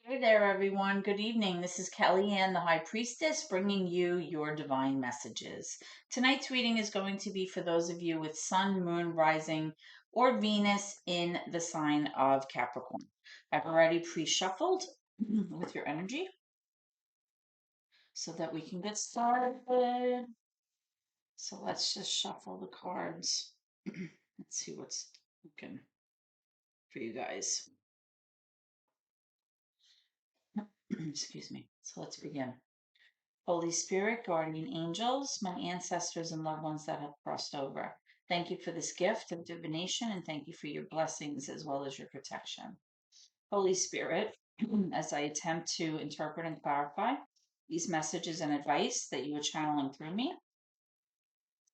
Hey there, everyone. Good evening. This is Kellyanne, the High Priestess, bringing you your divine messages. Tonight's reading is going to be for those of you with Sun, Moon, Rising, or Venus in the sign of Capricorn. I've already pre-shuffled with your energy so that we can get started. So let's just shuffle the cards. Let's see what's looking for you guys. Excuse me. So let's begin. Holy Spirit, guardian angels, my ancestors and loved ones that have crossed over. Thank you for this gift of divination and thank you for your blessings as well as your protection. Holy Spirit, as I attempt to interpret and clarify these messages and advice that you are channeling through me,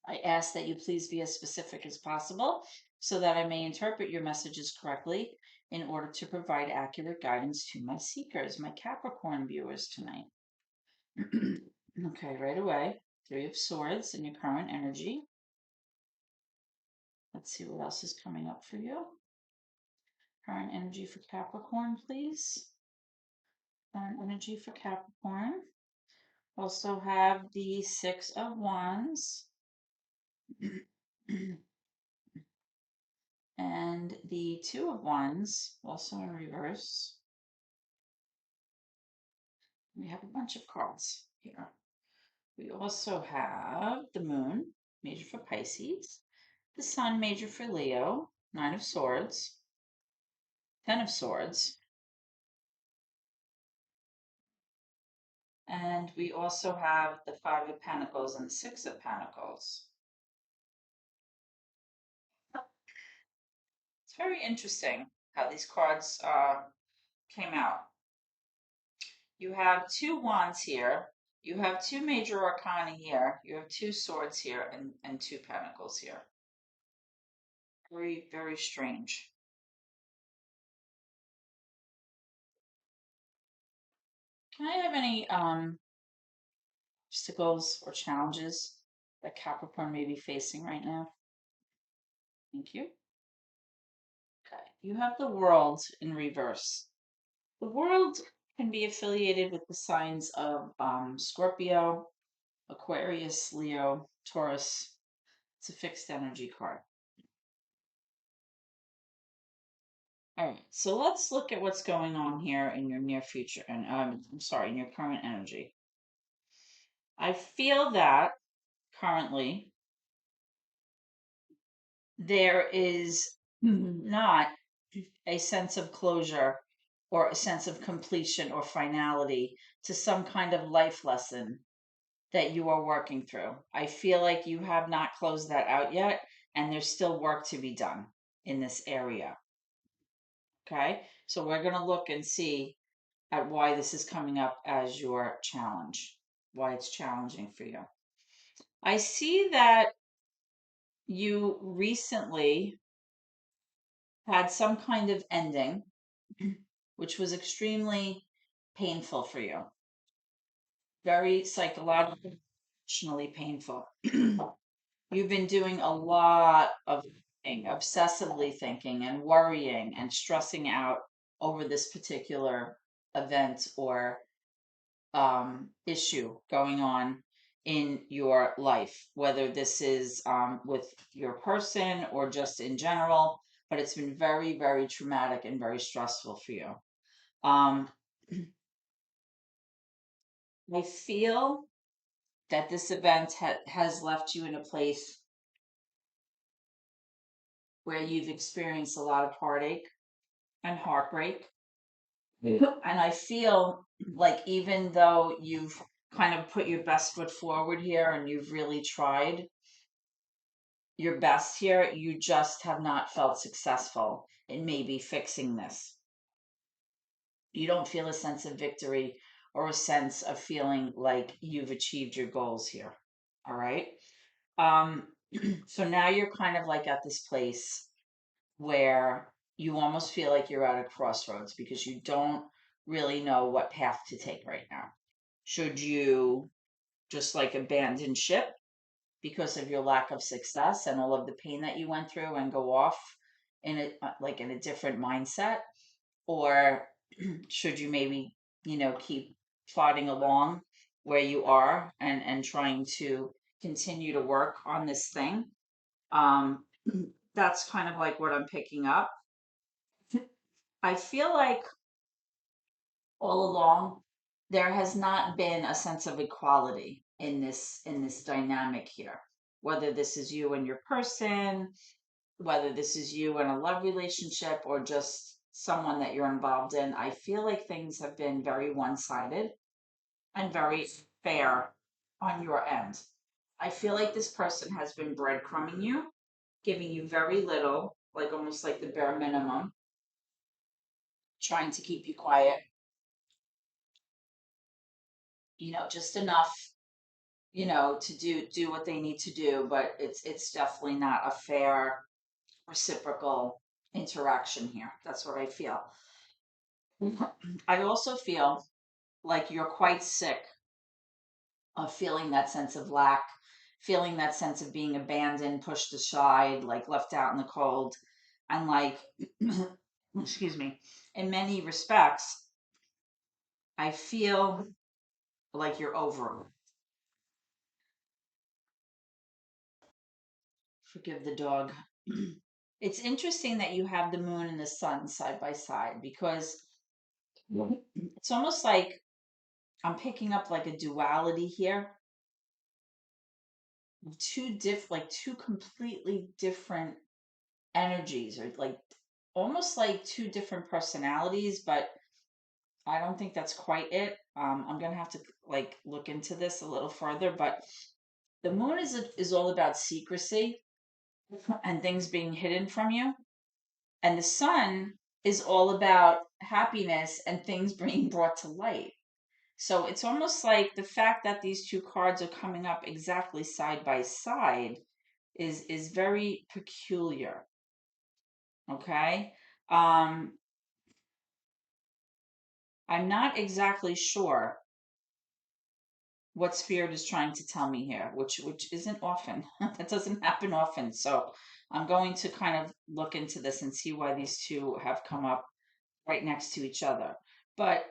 I ask that you please be as specific as possible so that I may interpret your messages correctly in order to provide accurate guidance to my seekers, my Capricorn viewers tonight. Okay, right away. Three of Swords in your current energy. Let's see what else is coming up for you. Current energy for Capricorn, please. Current energy for Capricorn. Also have the Six of Wands. And the Two of Wands, also in reverse. We have a bunch of cards here. We also have the Moon, major for Pisces. The Sun, major for Leo. Nine of Swords. Ten of Swords. And we also have the Five of Pentacles and the Six of Pentacles. It's very interesting how these cards came out. You have two wands here. You have two major arcana here. You have two swords here and two pentacles here. Very, very strange. Can I have any obstacles or challenges that Capricorn may be facing right now? Thank you. Okay. You have the World in reverse. The World can be affiliated with the signs of Scorpio, Aquarius, Leo, Taurus. It's a fixed energy card. All right, so let's look at what's going on here in your near future, and I'm sorry, in your current energy. I feel that currently there is not a sense of closure or a sense of completion or finality to some kind of life lesson that you are working through. I feel like you have not closed that out yet, and there's still work to be done in this area. Okay, so we're going to look and see at why this is coming up as your challenge, why it's challenging for you. I see that you recently had some kind of ending, which was extremely painful for you, very psychologically, emotionally painful. You've been doing a lot of thinking, obsessively thinking and worrying and stressing out over this particular event or issue going on in your life, whether this is with your person or just in general, but it's been very, very traumatic and very stressful for you. Um, I feel that this event has left you in a place where you've experienced a lot of heartache and heartbreak. Yeah. And I feel like even though you've kind of put your best foot forward here and you've really tried your best here, you just have not felt successful in maybe fixing this. You don't feel a sense of victory or a sense of feeling like you've achieved your goals here. All right. Um, so now you're kind of like at this place where you almost feel like you're at a crossroads because you don't really know what path to take right now. Should you just like abandon ship because of your lack of success and all of the pain that you went through and go off in a like in a different mindset, or should you maybe, keep plodding along where you are and trying to continue to work on this thing. Um, that's kind of like what I'm picking up. I feel like all along there has not been a sense of equality in this dynamic here. Whether this is you and your person, whether this is you in a love relationship or just someone that you're involved in, I feel like things have been very one-sided and very fair on your end. I feel like this person has been breadcrumbing you, giving you very little, like almost like the bare minimum, trying to keep you quiet, just enough, to do what they need to do, but it's definitely not a fair reciprocal interaction here. That's what I feel. I also feel like you're quite sick of feeling that sense of lack, feeling that sense of being abandoned, pushed aside, like left out in the cold. And like, excuse me, in many respects, I feel like you're over it. Forgive the dog. It's interesting that you have the moon and the sun side by side because it's almost like I'm picking up like a duality here. Like two completely different energies, or like almost like two different personalities, but I don't think that's quite it. I'm gonna have to like look into this a little further, but the moon is all about secrecy and things being hidden from you, and the sun is all about happiness and things being brought to light. So it's almost like the fact that these two cards are coming up exactly side by side is very peculiar. Okay. Um, I'm not exactly sure what spirit is trying to tell me here, which isn't often. That doesn't happen often. So I'm going to kind of look into this and see why these two have come up right next to each other. But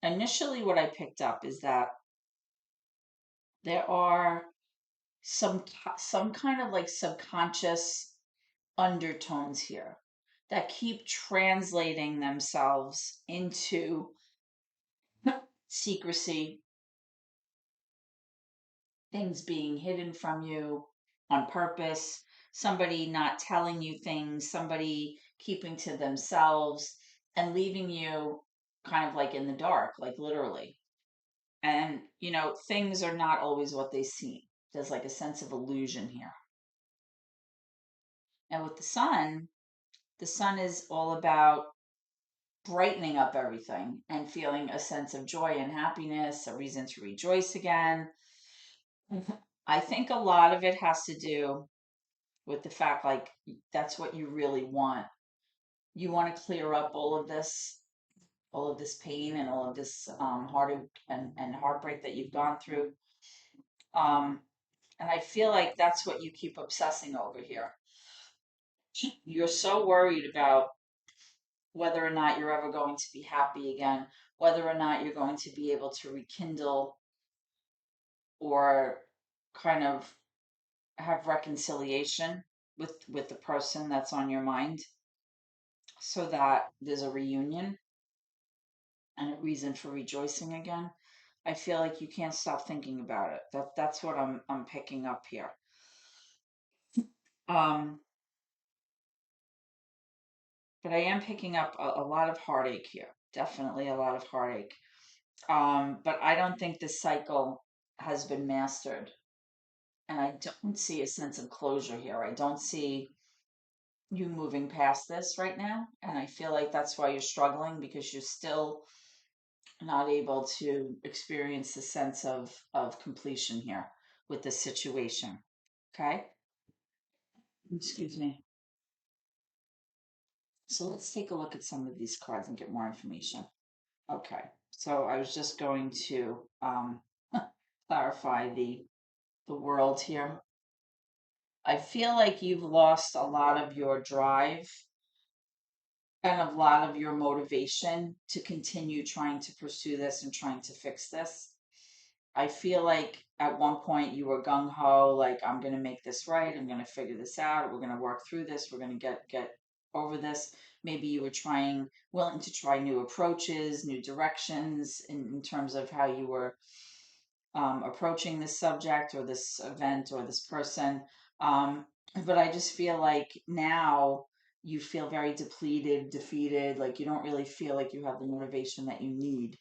initially what I picked up is that there are some kind of like subconscious undertones here that keep translating themselves into secrecy, things being hidden from you on purpose, somebody not telling you things, somebody keeping to themselves and leaving you kind of like in the dark, like literally. And, things are not always what they seem. There's like a sense of illusion here. And with the sun is all about brightening up everything and feeling a sense of joy and happiness, a reason to rejoice again. I think a lot of it has to do with the fact like that's what you really want. You want to clear up all of this pain and all of this heartache and heartbreak that you've gone through. Um, and I feel like that's what you keep obsessing over here. You're so worried about whether or not you're ever going to be happy again, whether or not you're going to be able to rekindle or kind of have reconciliation with the person that's on your mind so that there's a reunion and a reason for rejoicing again. I feel like you can't stop thinking about it. That's what I'm picking up here. Um, but I am picking up a lot of heartache here. Definitely a lot of heartache. But I don't think this cycle has been mastered. And I don't see a sense of closure here. I don't see you moving past this right now. And I feel like that's why you're struggling because you're still not able to experience the sense of completion here with this situation. Okay? Excuse me. So let's take a look at some of these cards and get more information. Okay. So I was just going to clarify the world here. I feel like you've lost a lot of your drive and a lot of your motivation to continue trying to pursue this and trying to fix this. I feel like at one point you were gung ho, like I'm gonna make this right, I'm gonna figure this out, we're gonna work through this, we're gonna get over this. Maybe you were willing to try new approaches, new directions in terms of how you were approaching this subject or this event or this person. Um, but I just feel like now you feel very depleted, defeated, like you don't really feel like you have the motivation that you need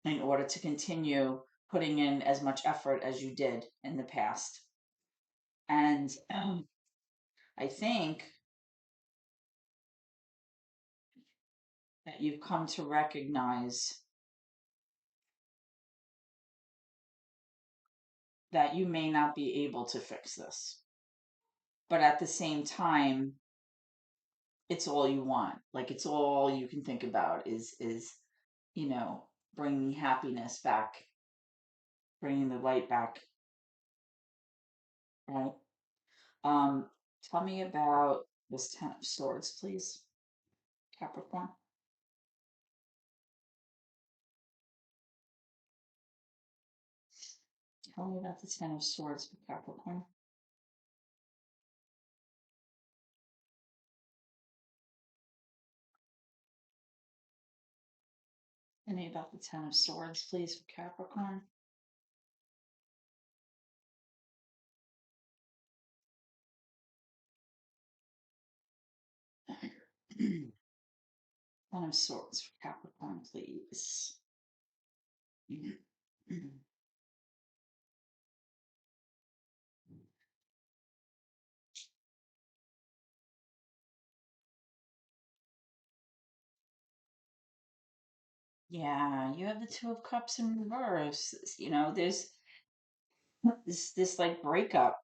in order to continue putting in as much effort as you did in the past. And I think that you've come to recognize that you may not be able to fix this. But at the same time, it's all you want. Like it's all you can think about is you know, bringing happiness back, bringing the light back, right? Um, Tell me about this Ten of Swords, please, Capricorn. Tell me about the Ten of Swords with Capricorn. Tell me about the Ten of Swords, please, for Capricorn. Ten of Swords for Capricorn, please. Yeah, you have the Two of Cups in reverse. You know, there's this like breakup.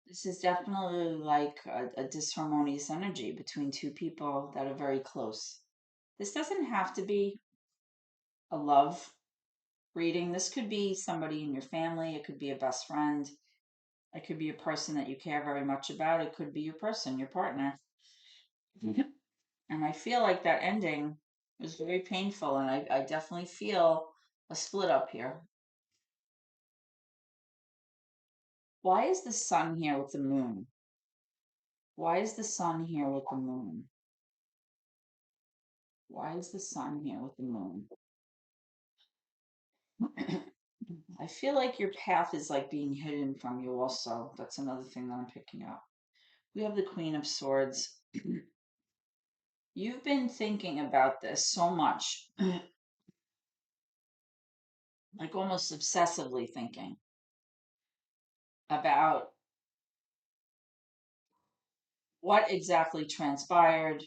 This is definitely like a disharmonious energy between two people that are very close. This doesn't have to be a love reading. This could be somebody in your family. It could be a best friend. It could be a person that you care very much about. It could be your person, your partner. Mhm. And I feel like that ending was very painful. And I definitely feel a split up here. Why is the sun here with the moon? Why is the sun here with the moon? Why is the sun here with the moon? I feel like your path is like being hidden from you also. That's another thing that I'm picking up. We have the Queen of Swords. You've been thinking about this so much, like almost obsessively thinking about what exactly transpired,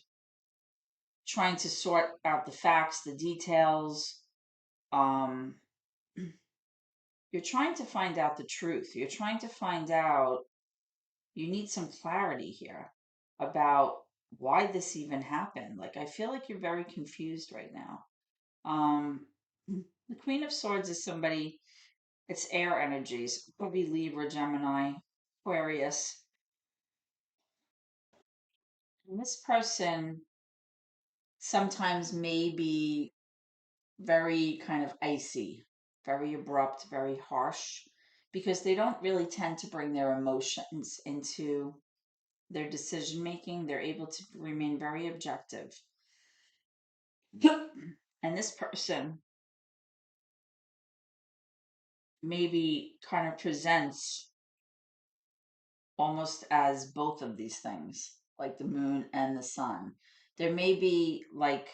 trying to sort out the facts, the details. Um, you're trying to find out the truth. You're trying to find out, you need some clarity here about why this even happened. Like, I feel like you're very confused right now. Um, the Queen of Swords is somebody, it's air energies, could be Libra, Gemini, Aquarius. And this person sometimes may be very kind of icy, very abrupt, very harsh, because they don't really tend to bring their emotions into their decision making. They're able to remain very objective. And this person maybe kind of presents almost as both of these things, like the moon and the sun. There may be like,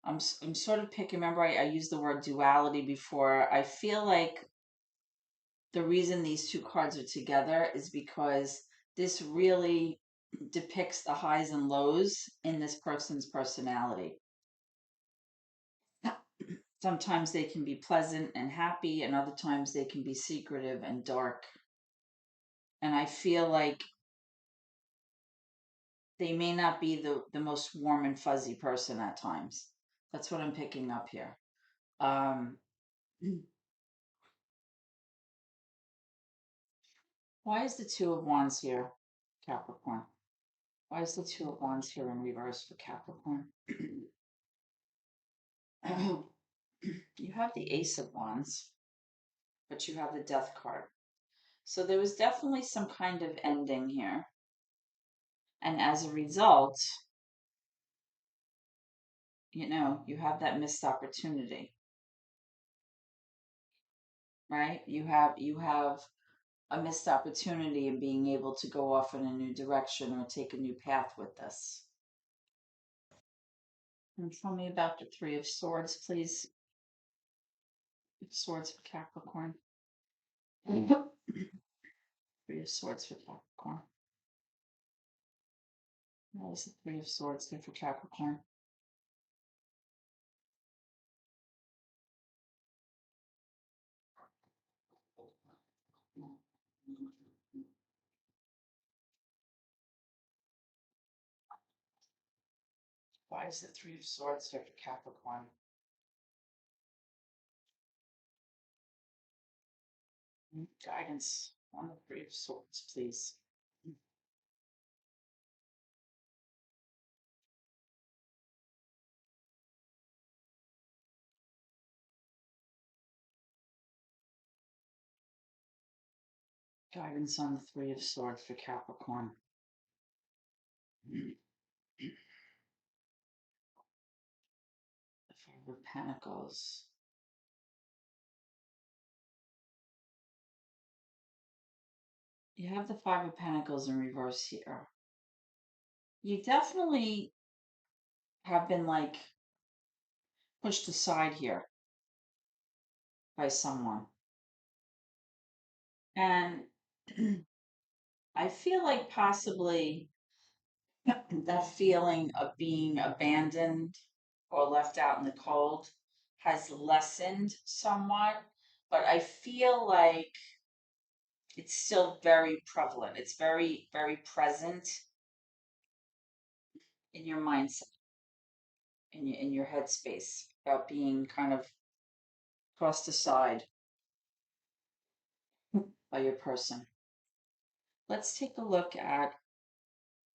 I'm sort of picking, remember I used the word duality before. I feel like the reason these two cards are together is because this really depicts the highs and lows in this person's personality. Sometimes they can be pleasant and happy, and other times they can be secretive and dark. And I feel like they may not be the most warm and fuzzy person at times. That's what I'm picking up here. Um, why is the Two of Wands here? Capricorn. Why is the Two of Wands here in reverse for Capricorn? You have the Ace of Wands, but you have the Death card. So there was definitely some kind of ending here. And as a result, you have that missed opportunity, right? You have a missed opportunity in being able to go off in a new direction or take a new path with this. And tell me about the Three of Swords, please. Swords for Capricorn. Three of Swords for Capricorn. That was the Three of Swords there for Capricorn. Why is the Three of Swords there for Capricorn? Guidance on the Three of Swords, please. Guidance on the Three of Swords for Capricorn. The Five of Pentacles. You have the Five of Pentacles in reverse here. You definitely have been like pushed aside here by someone. And I feel like possibly that feeling of being abandoned or left out in the cold has lessened somewhat, but I feel like it's still very prevalent. It's very, very present in your mindset, in your headspace about being kind of tossed aside by your person. Let's take a look at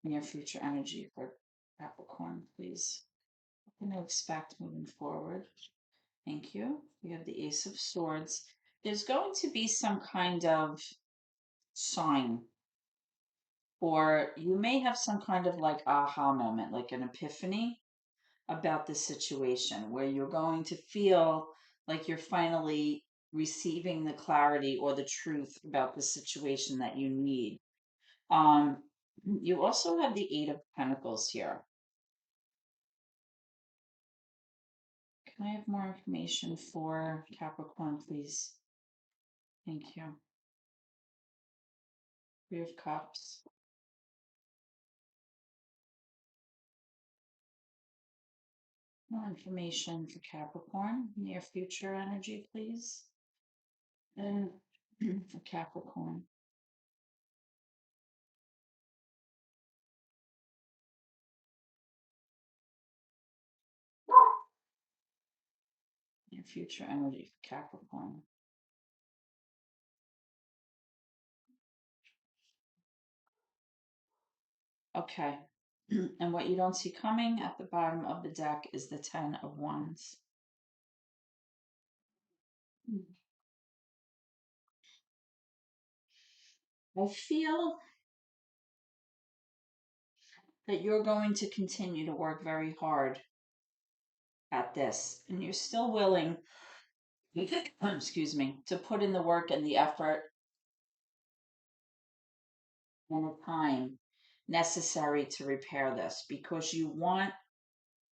near future energy for Capricorn, please. What can I expect moving forward? Thank you. We have the Ace of Swords. There's going to be some kind of sign, or you may have some kind of like aha moment, like an epiphany about the situation where you're going to feel like you're finally receiving the clarity or the truth about the situation that you need. You also have the Eight of Pentacles here. Can I have more information for Capricorn, please? Thank you. Three of Cups. More information for Capricorn, near future energy, please. And for Capricorn. Near future energy for Capricorn. Okay. And what you don't see coming at the bottom of the deck is the Ten of Wands. I feel that you're going to continue to work very hard at this, and you're still willing, excuse me, to put in the work and the effort and the time necessary to repair this because you want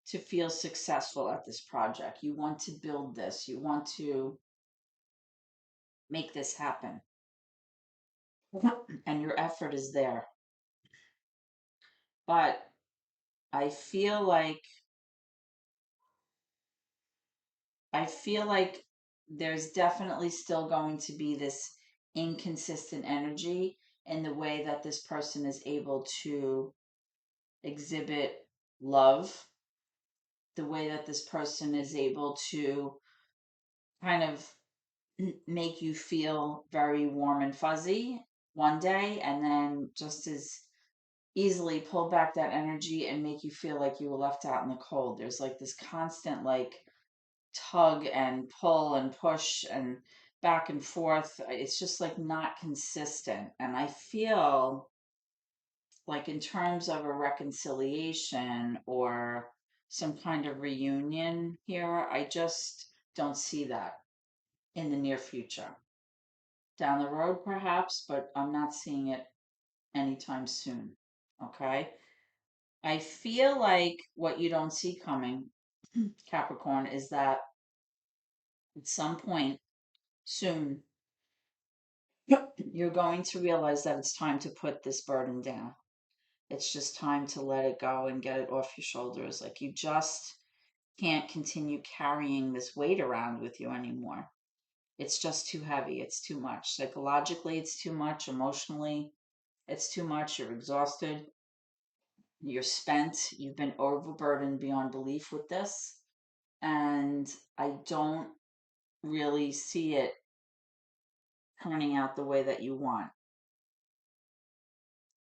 to feel successful at this project. You want to build this. You want to make this happen. And your effort is there. But I feel like there's definitely still going to be this inconsistent energy in the way that this person is able to exhibit love, the way that this person is able to kind of make you feel very warm and fuzzy one day, and then just as easily pull back that energy and make you feel like you were left out in the cold. There's like this constant like tug and pull and push and back and forth. It's just like not consistent. And I feel like in terms of a reconciliation or some kind of reunion here, I just don't see that in the near future. Down the road, perhaps, but I'm not seeing it anytime soon. Okay. I feel like what you don't see coming, Capricorn, is that at some point soon, you're going to realize that it's time to put this burden down. It's just time to let it go and get it off your shoulders. Like you just can't continue carrying this weight around with you anymore. It's just too heavy. It's too much. Psychologically, it's too much. Emotionally, it's too much. You're exhausted. You're spent. You've been overburdened beyond belief with this. And I don't really see it turning out the way that you want.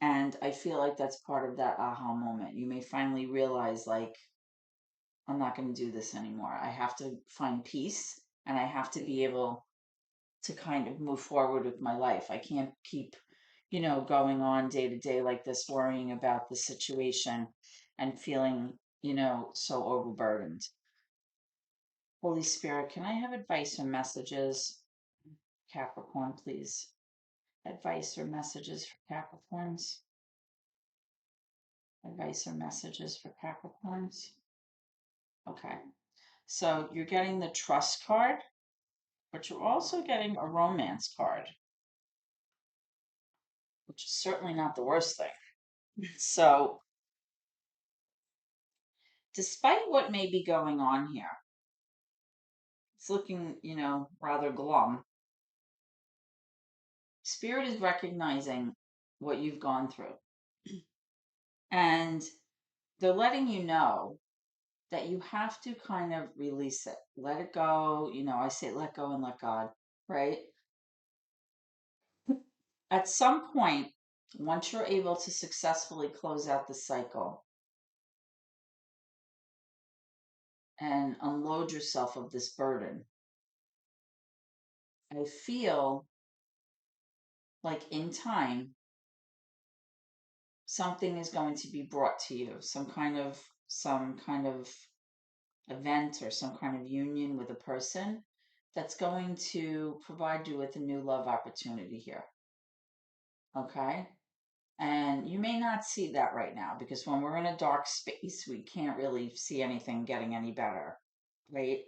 And I feel like that's part of that aha moment. You may finally realize, like, I'm not going to do this anymore. I have to find peace and I have to be able to kind of move forward with my life. I can't keep, going on day to day like this, worrying about the situation and feeling, so overburdened. Holy Spirit, can I have advice or messages? Capricorn, please. Advice or messages for Capricorns? Advice or messages for Capricorns? Okay. So you're getting the trust card, but you're also getting a romance card, which is certainly not the worst thing. So, despite what may be going on here, it's looking, rather glum. Spirit is recognizing what you've gone through. And they're letting you know that you have to kind of release it, let it go. I say let go and let God, right? At some point, once you're able to successfully close out the cycle and unload yourself of this burden, I feel like in time, something is going to be brought to you, some kind of event or some kind of union with a person that's going to provide you with a new love opportunity here. Okay? And you may not see that right now because when we're in a dark space, we can't really see anything getting any better, right?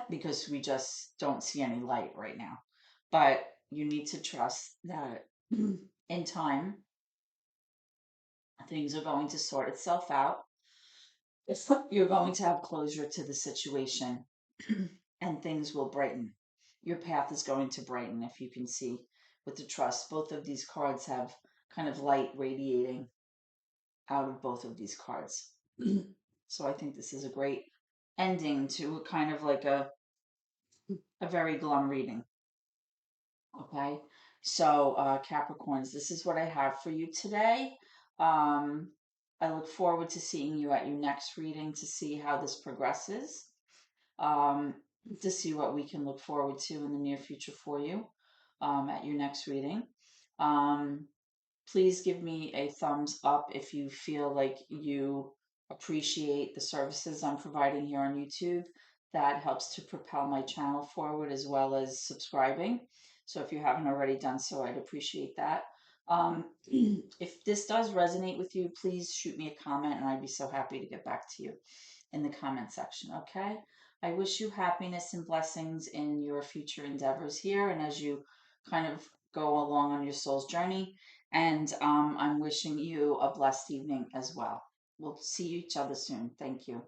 Because we just don't see any light right now. But you need to trust that in time, things are going to sort itself out. You're going to have closure to the situation and things will brighten. Your path is going to brighten if you can see with the trust. Both of these cards have kind of light radiating out of both of these cards. So I think this is a great ending to kind of like a very glum reading. Okay. So, Capricorns, this is what I have for you today. Um, I look forward to seeing you at your next reading to see how this progresses, um, to see what we can look forward to in the near future for you at your next reading. Um, Please give me a thumbs up if you feel like you appreciate the services I'm providing here on YouTube. That helps to propel my channel forward as well as subscribing. So if you haven't already done so, I'd appreciate that. If this does resonate with you, please shoot me a comment and I'd be so happy to get back to you in the comment section, okay? I wish you happiness and blessings in your future endeavors here and as you kind of go along on your soul's journey. And I'm wishing you a blessed evening as well. We'll see each other soon. Thank you.